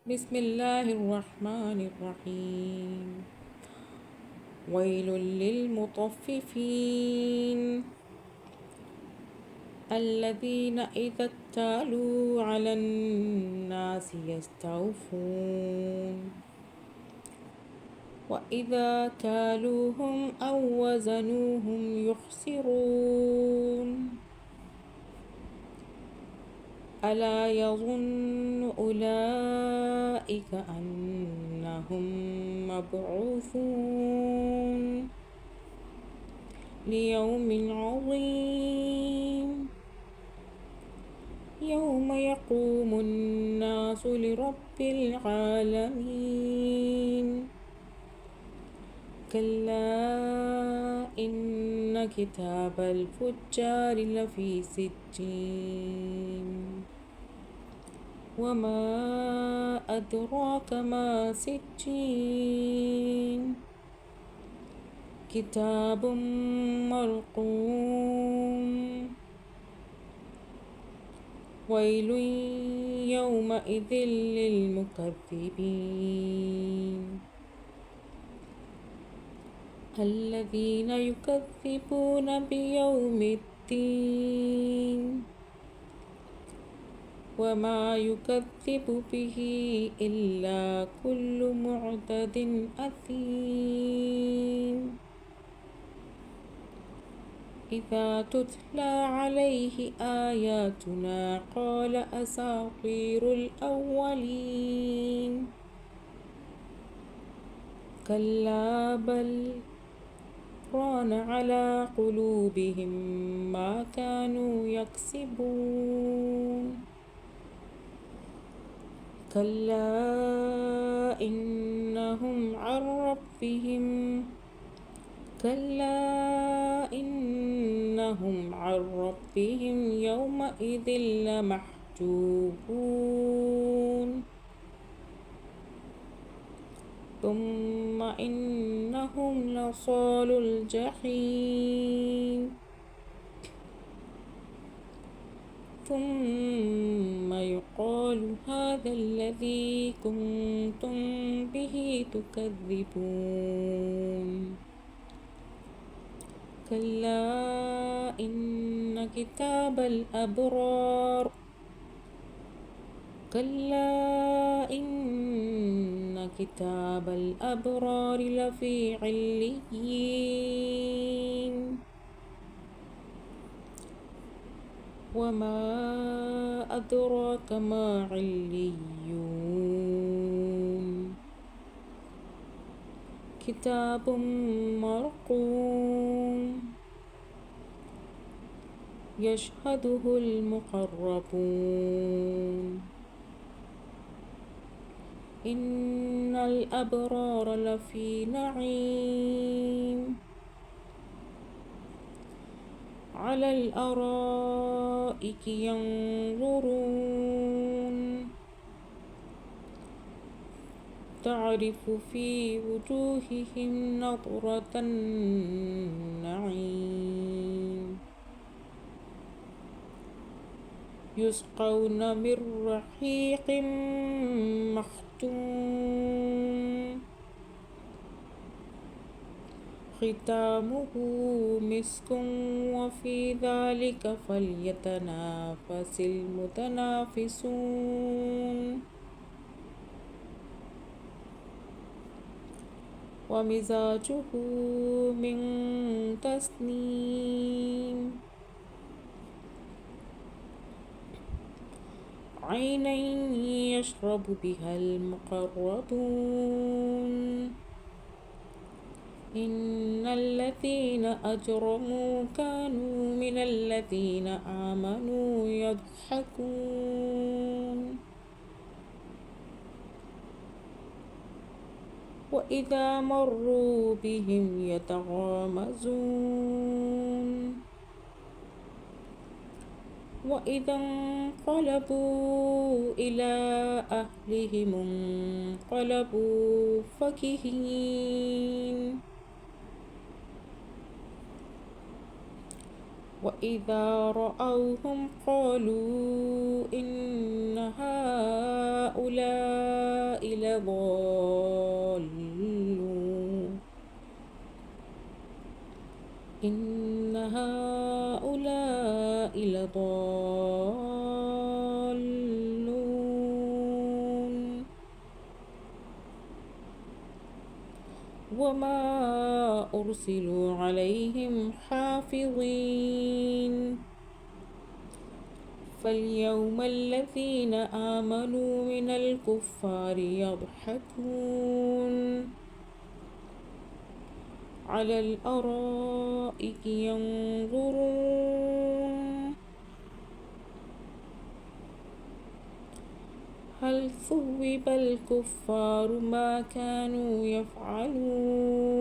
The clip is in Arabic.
بسم الله الرحمن الرحيم. ويل للمطففين الذين إذا اكتالوا على الناس يستوفون وإذا كالوهم أو وزنوهم يخسرون ألا يظن أولئك أنهم مبعوثون ليوم عظيم يوم يقوم الناس لرب العالمين كلا إن كتاب الفجار لفي سجين وما أدراك ما سجين كتاب مرقوم ويل يومئذ للمكذبين الذين يكذبون بيوم الدين وما يكذب به إلا كل معتد أثيم إذا تتلى عليه آياتنا قال أساطير الأولين كلا بل ران على قلوبهم ما كانوا يكسبون كلا إنهم عن ربهم يومئذ لمحجوبون ثم إنهم لصالوا الجحيم ثم يقال هذا الذي كنتم به تكذبون كلا إن كتاب الأبرار لفي عليين وما أدراك ما عليون كتاب مرقوم يشهده المقربون إن الأبرار لفي نعيم على الأرائك ينظرون تعرف في وجوههم نضرة النعيم يسقون من رحيق مختوم ختامه مسك وفي ذلك فليتنافس المتنافسون ومزاجه من تسنيم عينا يشرب بها المقربون إن الذين أجرموا كانوا من الذين آمنوا يضحكون وإذا مروا بهم يتغامزون وإذا انقلبوا إلى أهلهم انقلبوا فكهين وإذا رأوهم قالوا إن هؤلاء لضالون إن هؤلاء لضالون وما أرسلوا عليهم حافظين فاليوم الذين آمنوا من الكفار يضحكون على الأرائك ينظرون هل ثوب الكفار ما كانوا يفعلون